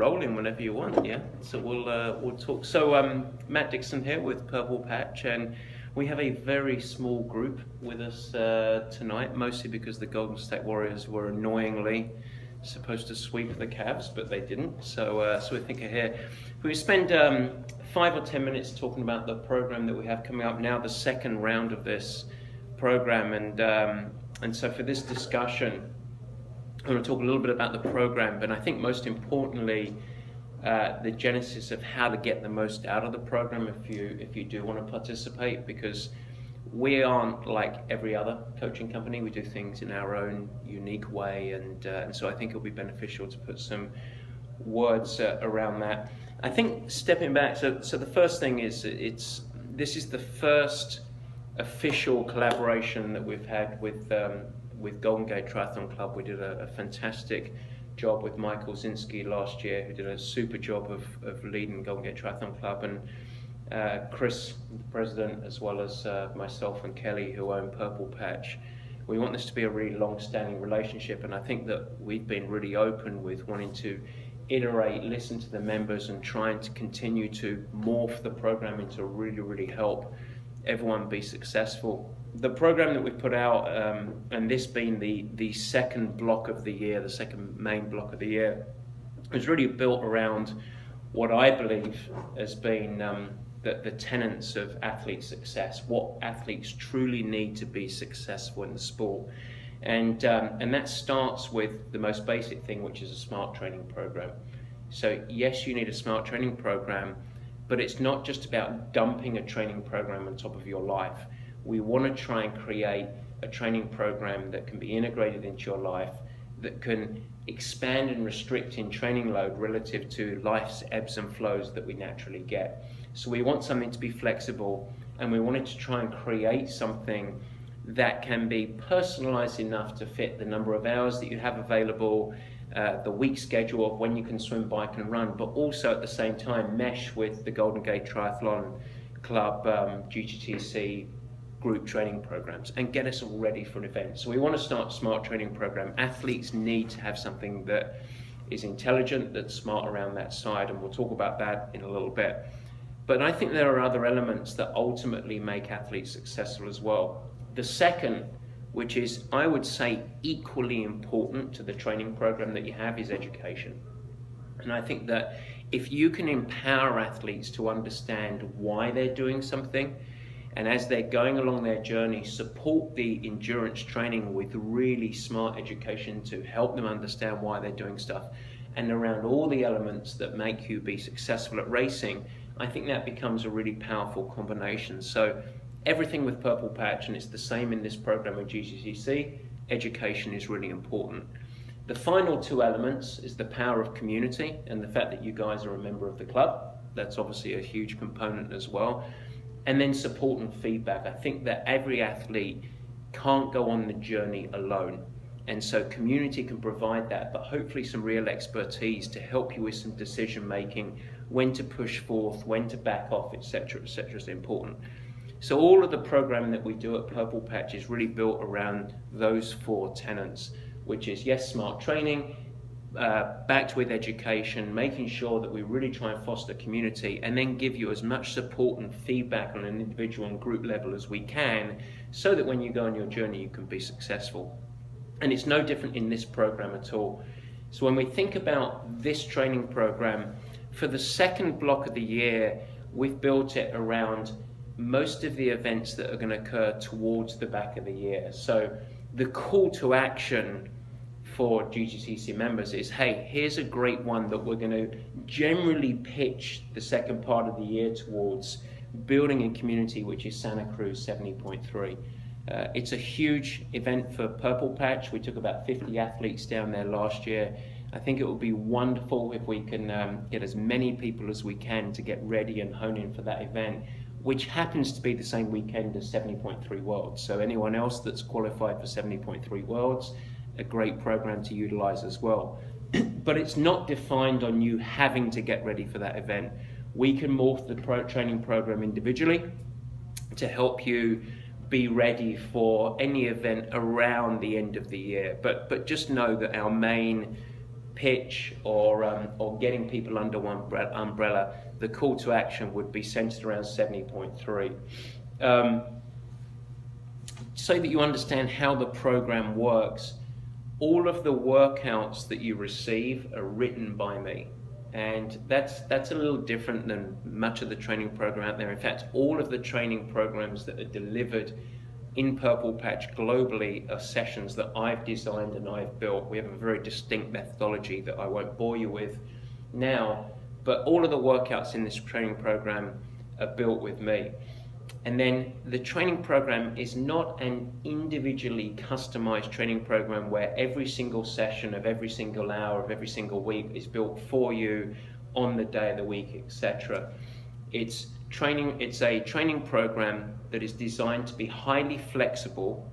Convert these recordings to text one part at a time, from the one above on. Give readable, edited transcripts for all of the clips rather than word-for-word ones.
rolling whenever you want, yeah? So we'll talk. So Matt Dixon here with Purple Patch, and we have a very small group with us tonight, mostly because the Golden State Warriors were annoyingly supposed to sweep the Cavs, but they didn't. So we think of here. We spend 5 or 10 minutes talking about the program that we have coming up now, the second round of this program, and so for this discussion, I want to talk a little bit about the program, but I think most importantly, the genesis of how to get the most out of the program if you do want to participate, because we aren't like every other coaching company. We do things in our own unique way, and so I think it'll be beneficial to put some words around that. I think stepping back, so the first thing is this is the first official collaboration that we've had with Golden Gate Triathlon Club. We did a fantastic job with Michael Zinski last year, who did a super job of leading Golden Gate Triathlon Club, and Chris, the president, as well as myself and Kelly, who own Purple Patch. We want this to be a really long-standing relationship, and I think that we've been really open with wanting to iterate, listen to the members, and trying to continue to morph the program into really help everyone be successful. The program that we put out, and this being the second block of the year, the second main block of the year, was really built around what I believe has been the tenets of athlete success, what athletes truly need to be successful in the sport. And that starts with the most basic thing, which is a smart training program. So yes, you need a smart training program, but it's not just about dumping a training program on top of your life. We want to try and create a training program that can be integrated into your life, that can expand and restrict in training load relative to life's ebbs and flows that we naturally get. So we want something to be flexible, and we wanted to try and create something that can be personalized enough to fit the number of hours that you have available, the week schedule of when you can swim, bike and run, but also at the same time mesh with the Golden Gate Triathlon Club GGTC group training programs and get us all ready for an event. So we want to start a smart training program. Athletes need to have something that is intelligent, that's smart around that side, and we'll talk about that in a little bit. But I think there are other elements that ultimately make athletes successful as well. The second, which is, I would say, equally important to the training program that you have, is education. And I think that if you can empower athletes to understand why they're doing something, and as they're going along their journey, support the endurance training with really smart education to help them understand why they're doing stuff, and around all the elements that make you be successful at racing, I think that becomes a really powerful combination. So everything with Purple Patch, and it's the same in this program with GGTC, education is really important. The final two elements is the power of community and the fact that you guys are a member of the club. That's obviously a huge component as well. And then support and feedback. I think that every athlete can't go on the journey alone. And so community can provide that, but hopefully some real expertise to help you with some decision making, when to push forth, when to back off, etc., is important. So all of the programming that we do at Purple Patch is really built around those four tenets, which is, yes, smart training, backed with education, making sure that we really try and foster community, and then give you as much support and feedback on an individual and group level as we can, so that when you go on your journey, you can be successful. And it's no different in this program at all. So when we think about this training program, for the second block of the year, we've built it around most of the events that are going to occur towards the back of the year. So the call to action for GGTC members is, hey, here's a great one that we're going to generally pitch the second part of the year towards, building a community, which is Santa Cruz 70.3. It's a huge event for Purple Patch. We took about 50 athletes down there last year. I think it would be wonderful if we can get as many people as we can to get ready and hone in for that event, which happens to be the same weekend as 70.3 Worlds. So anyone else that's qualified for 70.3 Worlds, a great program to utilize as well. But it's not defined on you having to get ready for that event. We can morph the training program individually to help you be ready for any event around the end of the year. But just know that our main pitch or getting people under one umbrella, the call to action would be centered around 70.3. So that you understand how the program works, all of the workouts that you receive are written by me. And that's a little different than much of the training program out there. In fact, all of the training programs that are delivered in Purple Patch globally are sessions that I've designed and I've built. We have a very distinct methodology that I won't bore you with now, but all of the workouts in this training program are built with me. And then the training program is not an individually customized training program where every single session of every single hour of every single week is built for you on the day of the week, etc. It's a training program that is designed to be highly flexible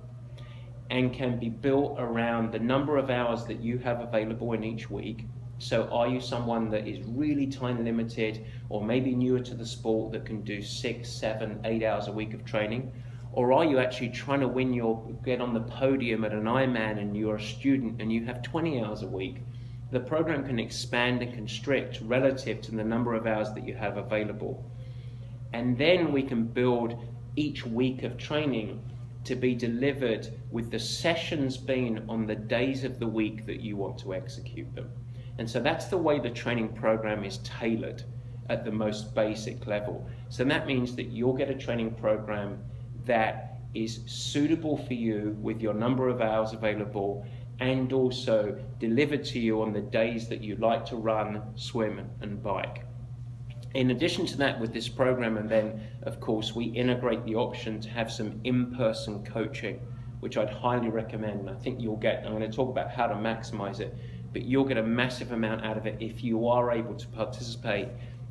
and can be built around the number of hours that you have available in each week. So are you someone that is really time limited or maybe newer to the sport that can do 6, 7, 8 hours a week of training? Or are you actually trying to get on the podium at an Ironman and you're a student and you have 20 hours a week? The program can expand and constrict relative to the number of hours that you have available. And then we can build each week of training to be delivered with the sessions being on the days of the week that you want to execute them. And so that's the way the training program is tailored at the most basic level. So that means that you'll get a training program that is suitable for you with your number of hours available and also delivered to you on the days that you like to run, swim, and bike. In addition to that, with this program, and then of course we integrate the option to have some in-person coaching, which I'd highly recommend. I think you'll get, I'm going to talk about how to maximize it, but you'll get a massive amount out of it if you are able to participate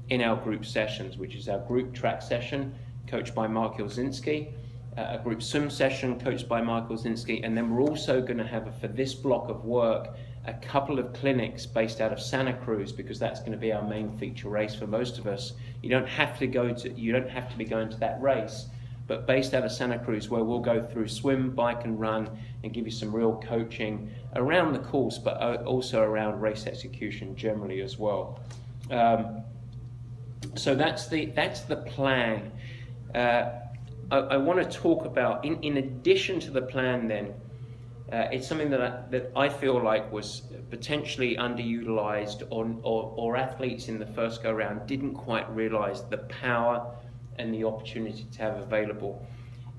in our group sessions, which is our group track session coached by Mark Ilzinski, a group swim session coached by Mark Ilzinski, and then we're also going to have, for this block of work, a couple of clinics based out of Santa Cruz, because that's going to be our main feature race for most of us. You don't have to be going to that race, but based out of Santa Cruz, where we'll go through swim, bike and run and give you some real coaching around the course, but also around race execution generally as well. So that's the plan. I want to talk about, in addition to the plan then, it's something that I feel like was potentially underutilized, or athletes in the first go round didn't quite realize the power and the opportunity to have available.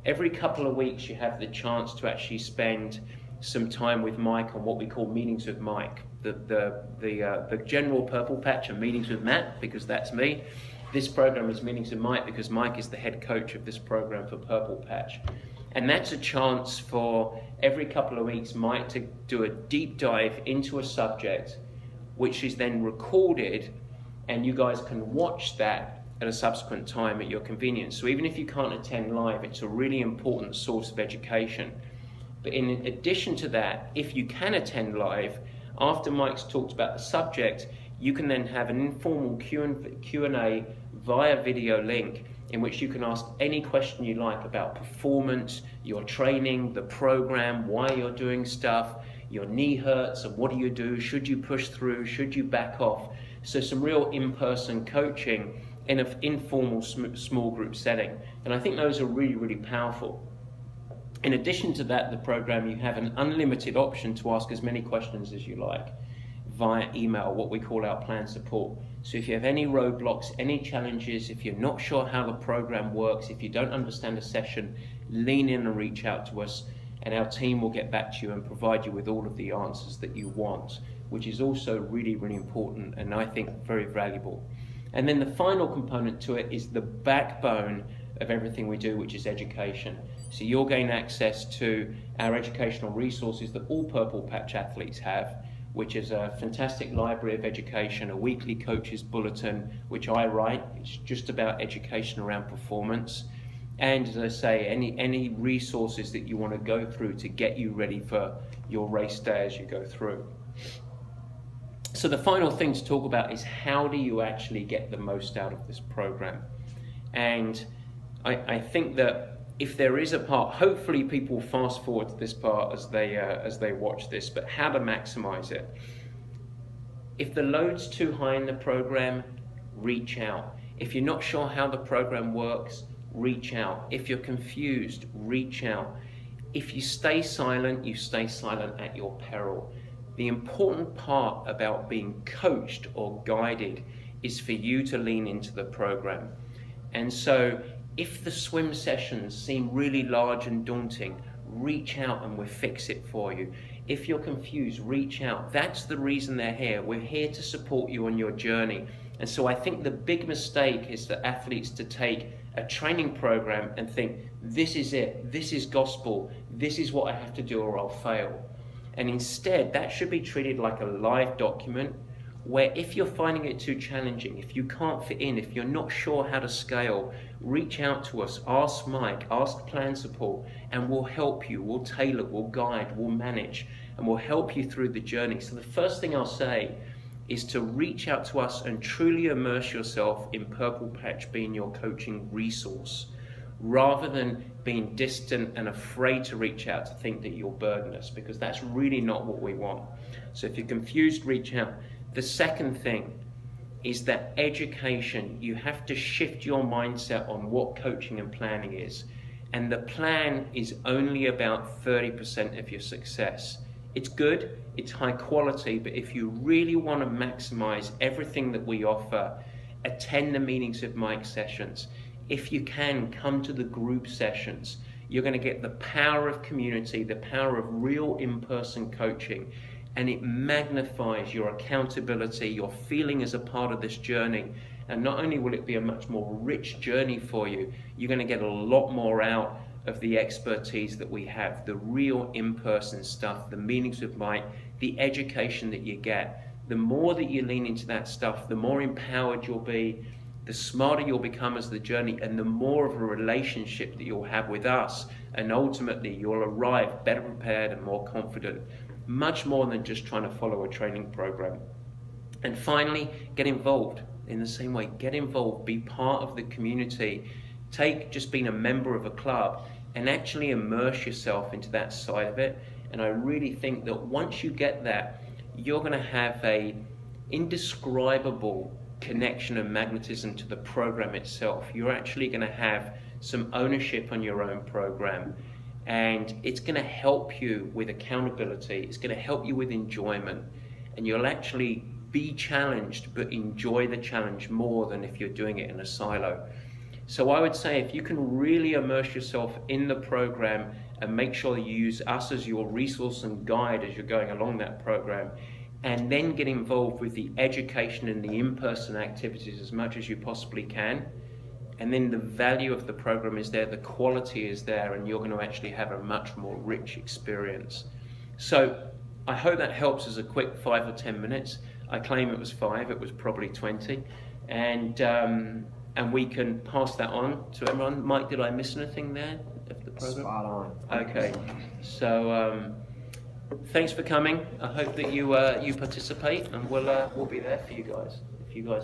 Every couple of weeks you have the chance to actually spend some time with Mike on what we call meetings with Mike. The general Purple Patch and meetings with Matt, because that's me. This program is meetings with Mike because Mike is the head coach of this program for Purple Patch. And that's a chance for every couple of weeks Mike to do a deep dive into a subject, which is then recorded, and you guys can watch that at a subsequent time at your convenience. So even if you can't attend live, it's a really important source of education. But in addition to that, if you can attend live, after Mike's talked about the subject, you can then have an informal Q&A via video link in which you can ask any question you like about performance, your training, the program, why you're doing stuff, your knee hurts and what do you do, should you push through, should you back off. So some real in-person coaching in an informal small group setting. And I think those are really, really powerful. In addition to that, the program, you have an unlimited option to ask as many questions as you like via email, what we call our plan support. So if you have any roadblocks, any challenges, if you're not sure how the program works, if you don't understand a session, lean in and reach out to us, and our team will get back to you and provide you with all of the answers that you want, which is also really, really important and I think very valuable. And then the final component to it is the backbone of everything we do, which is education. So you'll gain access to our educational resources that all Purple Patch athletes have, which is a fantastic library of education, a weekly coaches bulletin, which I write. It's just about education around performance. And as I say, any resources that you want to go through to get you ready for your race day as you go through. So the final thing to talk about is how do you actually get the most out of this program? And I think that if there is a part, hopefully people fast forward to this part as they watch this, but how to maximize it. If the load's too high in the program, reach out. If you're not sure how the program works, reach out. If you're confused, reach out. If you stay silent, you stay silent at your peril. The important part about being coached or guided is for you to lean into the program. And so if the swim sessions seem really large and daunting, reach out and we'll fix it for you. If you're confused, reach out. That's the reason they're here. We're here to support you on your journey. And so I think the big mistake is for athletes to take a training program and think, this is it, this is gospel, this is what I have to do or I'll fail. And instead, that should be treated like a live document where if you're finding it too challenging, if you can't fit in, if you're not sure how to scale, reach out to us, ask Mike, ask plan support, and we'll help you, we'll tailor, we'll guide, we'll manage, and we'll help you through the journey. So the first thing I'll say is to reach out to us and truly immerse yourself in Purple Patch being your coaching resource, rather than being distant and afraid to reach out to think that you're burdenous, because that's really not what we want. So if you're confused, reach out. The second thing is that education, you have to shift your mindset on what coaching and planning is. And the plan is only about 30% of your success. It's good, it's high quality, but if you really want to maximize everything that we offer, attend the meetings of Mike sessions. If you can, come to the group sessions. You're going to get the power of community, the power of real in-person coaching, and it magnifies your accountability, your feeling as a part of this journey. And not only will it be a much more rich journey for you, you're going to get a lot more out of the expertise that we have, the real in-person stuff, the meetings with Mike, the education that you get. The more that you lean into that stuff, the more empowered you'll be, the smarter you'll become as the journey, and the more of a relationship that you'll have with us. And ultimately, you'll arrive better prepared and more confident, much more than just trying to follow a training program. And finally, get involved. In the same way, get involved, be part of the community. Take just being a member of a club and actually immerse yourself into that side of it. And I really think that once you get that, you're going to have a indescribable connection and magnetism to the program itself. You're actually going to have some ownership on your own program, and it's going to help you with accountability. It's going to help you with enjoyment, and you'll actually be challenged but enjoy the challenge more than if you're doing it in a silo. So I would say if you can really immerse yourself in the program and make sure that you use us as your resource and guide as you're going along that program, and then get involved with the education and the in-person activities as much as you possibly can, and then the value of the program is there, the quality is there, and you're going to actually have a much more rich experience. So I hope that helps as a quick 5 or 10 minutes. I claim it was 5, it was probably 20. And we can pass that on to everyone. Mike, did I miss anything there of the program? Spot on. Okay, so thanks for coming. I hope that you participate, and we'll be there for you guys if you guys